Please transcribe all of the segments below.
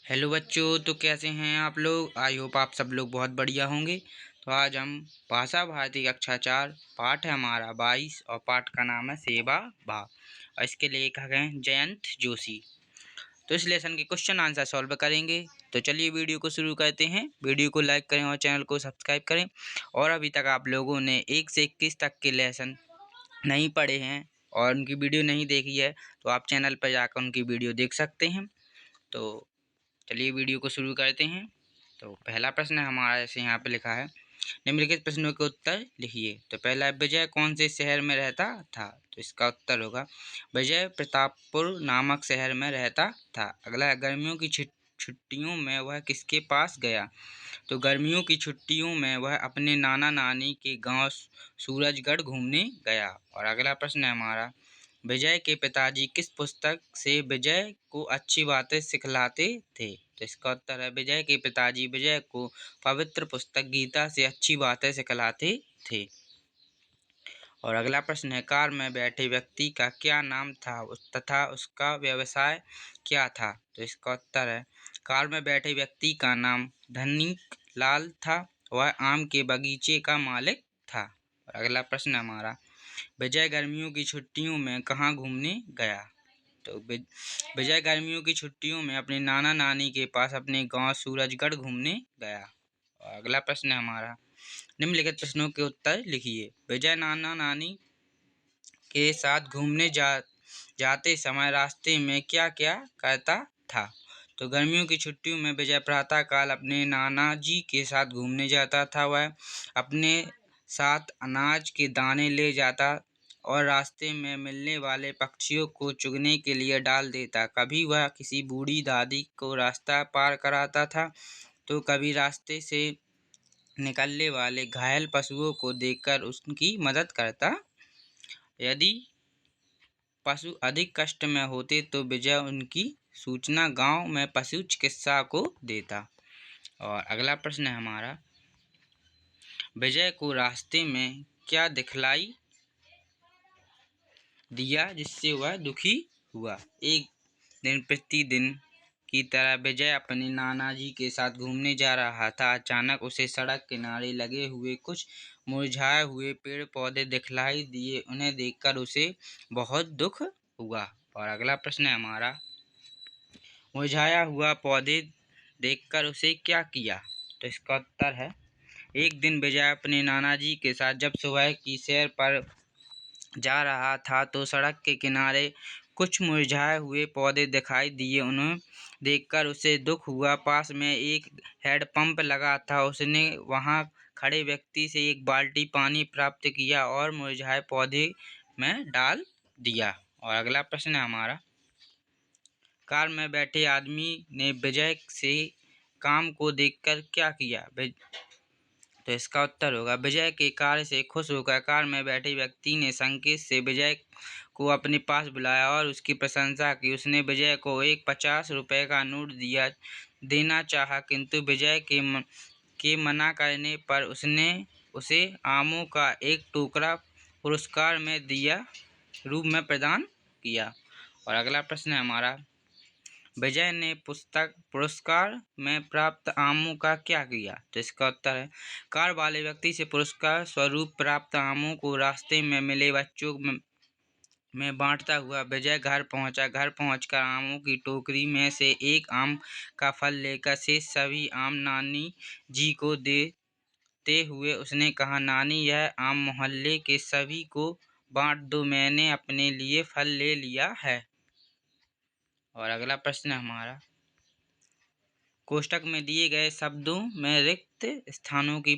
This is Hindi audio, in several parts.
हेलो बच्चों, तो कैसे हैं आप लोग। आई होप आप सब लोग बहुत बढ़िया होंगे। तो आज हम भाषा भारती कक्षा 4 पाठ है हमारा 22 और पाठ का नाम है सेवा भाव और इसके लेखक हैं जयंत जोशी। तो इस लेसन के क्वेश्चन आंसर सॉल्व करेंगे। तो चलिए वीडियो को शुरू करते हैं। वीडियो को लाइक करें और चैनल को सब्सक्राइब करें। और अभी तक आप लोगों ने 1 से 21 तक के लेसन नहीं पढ़े हैं और उनकी वीडियो नहीं देखी है तो आप चैनल पर जाकर उनकी वीडियो देख सकते हैं। तो चलिए वीडियो को शुरू करते हैं। तो पहला प्रश्न हमारा जैसे यहाँ पे लिखा है, निम्नलिखित प्रश्नों के उत्तर लिखिए। तो पहला है, विजय कौन से शहर में रहता था। तो इसका उत्तर होगा विजय प्रतापपुर नामक शहर में रहता था। अगला है, गर्मियों की छुट्टियों में वह किसके पास गया। तो गर्मियों की छुट्टियों में वह अपने नाना नानी के गांव सूरजगढ़ घूमने गया। और अगला प्रश्न है हमारा, विजय के पिताजी किस पुस्तक से विजय को अच्छी बातें सिखलाते थे। तो इसका उत्तर है, विजय के पिताजी विजय को पवित्र पुस्तक गीता से अच्छी बातें सिखलाते थे। और अगला प्रश्न है, कार में बैठे व्यक्ति का क्या नाम था तथा उसका व्यवसाय क्या था। तो इसका उत्तर है, कार में बैठे व्यक्ति का नाम धनिक लाल था। वह आम के बगीचे का मालिक था। और अगला प्रश्न हमारा, विजय गर्मियों की छुट्टियों में कहाँ घूमने गया। तो विजय गर्मियों की छुट्टियों में अपने नाना नानी के पास अपने गांव सूरजगढ़ घूमने गया। और अगला प्रश्न है हमारा, निम्नलिखित प्रश्नों के उत्तर लिखिए। विजय नाना नानी के साथ घूमने जाते समय रास्ते में क्या क्या करता था। तो गर्मियों की छुट्टियों में विजय प्रातःकाल अपने नाना जी के साथ घूमने जाता था। वह अपने साथ अनाज के दाने ले जाता और रास्ते में मिलने वाले पक्षियों को चुगने के लिए डाल देता। कभी वह किसी बूढ़ी दादी को रास्ता पार कराता था तो कभी रास्ते से निकलने वाले घायल पशुओं को देखकर उनकी मदद करता। यदि पशु अधिक कष्ट में होते तो विजय उनकी सूचना गांव में पशु चिकित्सा को देता। और अगला प्रश्न है हमारा, विजय को रास्ते में क्या दिखलाई दिया जिससे वह दुखी हुआ। एक दिन प्रतिदिन की तरह विजय अपने नाना जी के साथ घूमने जा रहा था। अचानक उसे सड़क किनारे लगे हुए कुछ मुरझाए हुए पेड़ पौधे दिखलाई दिए। उन्हें देखकर उसे बहुत दुख हुआ। और अगला प्रश्न है हमारा, मुरझाया हुआ पौधे देखकर उसे क्या किया। तो इसका उत्तर है, एक दिन विजय अपने नाना जी के साथ जब सुबह की सैर पर जा रहा था तो सड़क के किनारे कुछ मुरझाए हुए पौधे दिखाई दिए। उन्हें देखकर उसे दुख हुआ। पास में एक हैंडपंप लगा था। उसने वहां खड़े व्यक्ति से एक बाल्टी पानी प्राप्त किया और मुरझाए पौधे में डाल दिया। और अगला प्रश्न है हमारा, कार में बैठे आदमी ने विजय से काम को देखकर क्या किया। तो इसका उत्तर होगा, विजय के कार्य से खुश होकर कार में बैठे व्यक्ति ने संकेत से विजय को अपने पास बुलाया और उसकी प्रशंसा की। उसने विजय को एक 50 रुपये का नोट देना चाहा, किंतु विजय के मना करने पर उसने उसे आमों का एक टुकड़ा पुरस्कार में दिया रूप में प्रदान किया। और अगला प्रश्न है हमारा, विजय ने पुरस्कार में प्राप्त आमों का क्या किया। तो इसका उत्तर है, कार वाले व्यक्ति से पुरस्कार स्वरूप प्राप्त आमों को रास्ते में मिले बच्चों में बांटता हुआ विजय घर पहुंचा। घर पहुंचकर आमों की टोकरी में से एक आम का फल लेकर शेष सभी आम नानी जी को देते हुए उसने कहा, नानी यह आम मोहल्ले के सभी को बांट दो, मैंने अपने लिए फल ले लिया है। और अगला प्रश्न हमारा, कोष्टक में दिए गए शब्दों में रिक्त स्थानों की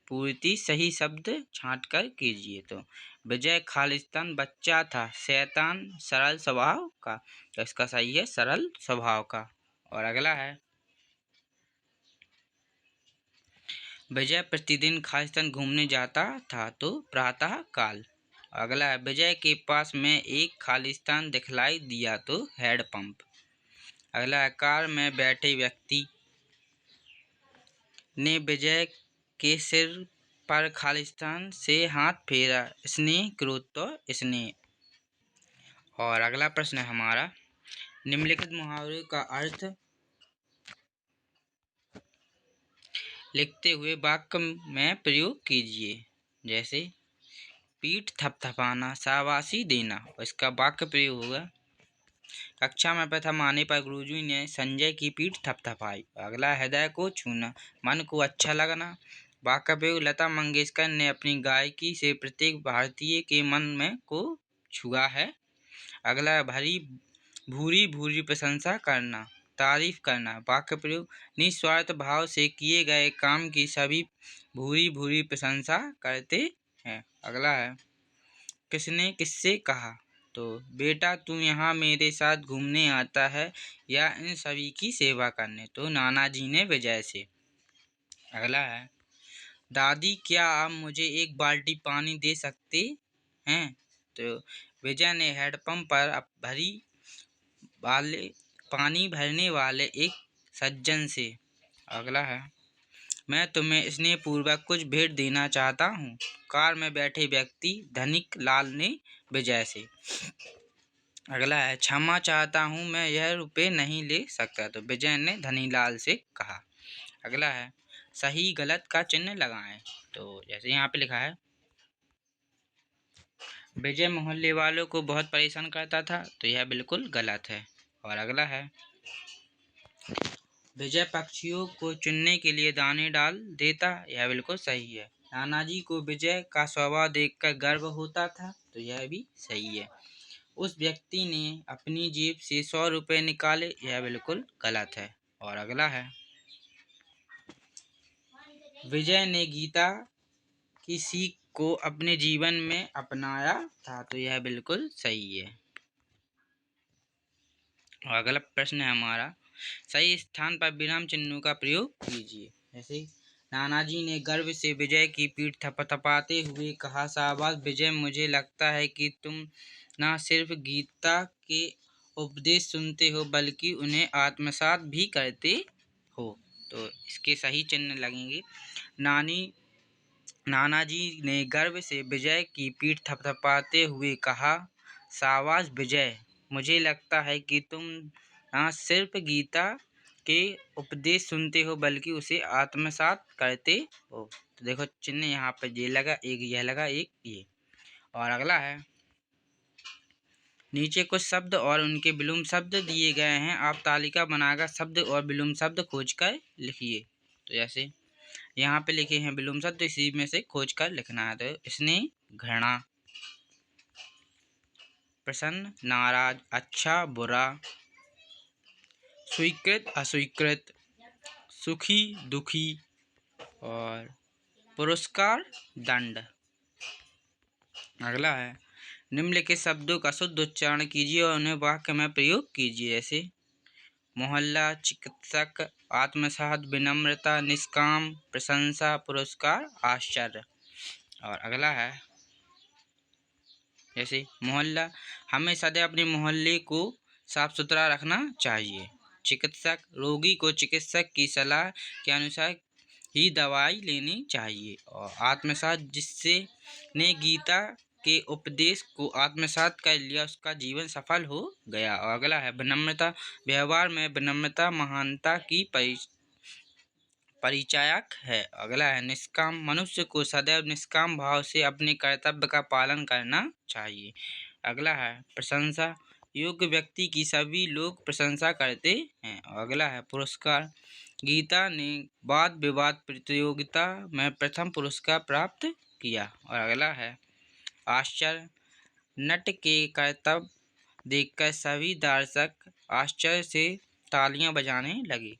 पूर्ति सही शब्द छांटकर कीजिए। तो विजय खालिस्तान बच्चा था, शैतान सरल स्वभाव का। तो इसका सही है सरल स्वभाव का। और अगला है, विजय प्रतिदिन खालिस्तान घूमने जाता था तो प्रातः काल। अगला है, विजय के पास में एक खालिस्तान दिखलाई दिया तो हैंडपंप। अगला है, कार में बैठे व्यक्ति ने विजय के सिर पर खालिस्तान से हाथ फेरा, स्नेह क्रोध तो स्नेह। और अगला प्रश्न है हमारा, निम्नलिखित मुहावरे का अर्थ लिखते हुए वाक्य में प्रयोग कीजिए। जैसे पीठ थपथपाना, शाबाशी देना, इसका वाक्य प्रयोग होगा। कक्षा में प्रथम आने पर गुरुजी ने संजय की पीठ थपथपाई। अगला हृदय को छूना, मन को अच्छा लगना। वाक्य प्रयोग लता मंगेशकर ने अपनी गायकी से प्रत्येक भारतीय के मन में को छुआ है। अगला भूरी भूरी प्रशंसा करना, तारीफ करना। वाक्य प्रयोग निस्वार्थ भाव से किए गए काम की सभी भूरी भूरी प्रशंसा करते हैं। अगला है किसने किससे कहा, तो बेटा तू यहाँ मेरे साथ घूमने आता है या इन सभी की सेवा करने, तो नाना जी ने विजय से। अगला है दादी क्या आप मुझे एक बाल्टी पानी दे सकते हैं, तो विजय ने हैंडपंप पर पानी भरने वाले एक सज्जन से। अगला है मैं तुम्हें स्नेहपूर्वक कुछ भेंट देना चाहता हूँ, कार में बैठे व्यक्ति धनिक लाल ने विजय से। अगला है क्षमा चाहता हूँ मैं यह रुपये नहीं ले सकता, तो विजय ने धनीलाल से कहा। अगला है सही गलत का चिन्ह लगाएं, तो जैसे यहाँ पे लिखा है विजय मोहल्ले वालों को बहुत परेशान करता था, तो यह बिल्कुल गलत है। और अगला है विजय पक्षियों को चुनने के लिए दाने डाल देता, यह बिल्कुल सही है। नानाजी को विजय का स्वभाव देखकर गर्व होता था, तो यह भी सही है। उस व्यक्ति ने अपनी जेब से 100 रुपये निकाले, यह बिल्कुल गलत है। और अगला है विजय ने गीता की सीख को अपने जीवन में अपनाया था, तो यह बिल्कुल सही है। और अगला प्रश्न है हमारा सही स्थान पर विराम चिन्हों का प्रयोग कीजिए। जैसे नानाजी ने गर्व से विजय की पीठ थपथपाते हुए कहा शाबाश विजय, मुझे लगता है कि तुम न सिर्फ गीता के उपदेश सुनते हो बल्कि उन्हें आत्मसात भी करते हो, तो इसके सही चिन्ह लगेंगे। नानाजी ने गर्व से विजय की पीठ थपथपाते हुए कहा शाबाश विजय, मुझे लगता है कि तुम न सिर्फ गीता के उपदेश सुनते हो बल्कि उसे आत्मसात करते हो, तो देखो चिन्ह यहाँ पर ये लगा, एक यह लगा, एक ये। और अगला है नीचे कुछ शब्द और उनके विलोम शब्द दिए गए हैं, आप तालिका बनाकर शब्द और विलोम शब्द खोजकर लिखिए। तो जैसे यहाँ पे लिखे हैं विलोम शब्द, तो इसी में से खोजकर लिखना है। तो इसने घृणा, प्रसन्न नाराज, अच्छा बुरा, स्वीकृत अस्वीकृत, सुखी दुखी, और पुरस्कार दंड। अगला है निम्नलिखित शब्दों का शुद्ध उच्चारण कीजिए और उन्हें वाक्य में प्रयोग कीजिए। जैसे मोहल्ला, चिकित्सक, आत्मसात, विनम्रता, निष्काम, प्रशंसा, पुरस्कार, आश्चर्य। और अगला है जैसे मोहल्ला हमें सदैव अपने मोहल्ले को साफ सुथरा रखना चाहिए। चिकित्सक रोगी को चिकित्सक की सलाह के अनुसार ही दवाई लेनी चाहिए। और आत्मसात जिससे ने गीता के उपदेश को आत्मसात कर लिया उसका जीवन सफल हो गया। और अगला है विनम्रता, व्यवहार में विनम्रता महानता की परिचायक है। अगला है निष्काम, मनुष्य को सदैव निष्काम भाव से अपने कर्तव्य का पालन करना चाहिए। अगला है प्रशंसा, योग्य व्यक्ति की सभी लोग प्रशंसा करते हैं। अगला है पुरस्कार, गीता ने वाद विवाद प्रतियोगिता में प्रथम पुरस्कार प्राप्त किया। और अगला है आश्चर्य, नट के कर्तव्य देखकर सभी दर्शक आश्चर्य से तालियां बजाने लगे।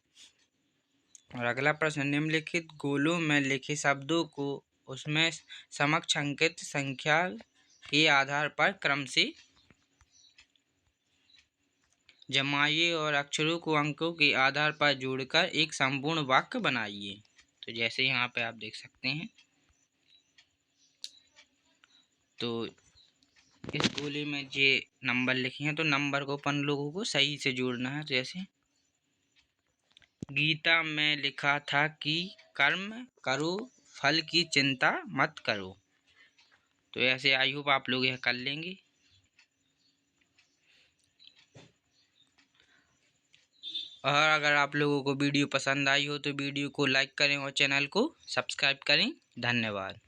और अगला प्रश्न निम्नलिखित गोलों में लिखे शब्दों को उसमें समक्ष अंकित संख्या के आधार पर क्रम से जमाइए और अक्षरों को अंकों के आधार पर जोड़कर एक संपूर्ण वाक्य बनाइए। तो जैसे यहाँ पे आप देख सकते हैं, तो इस गोले में ये नंबर लिखे हैं, तो नंबर को अपन लोगों को सही से जोड़ना है। जैसे गीता में लिखा था कि कर्म करो फल की चिंता मत करो, तो ऐसे आई होप आप लोग यह कर लेंगे। और अगर आप लोगों को वीडियो पसंद आई हो तो वीडियो को लाइक करें और चैनल को सब्सक्राइब करें। धन्यवाद।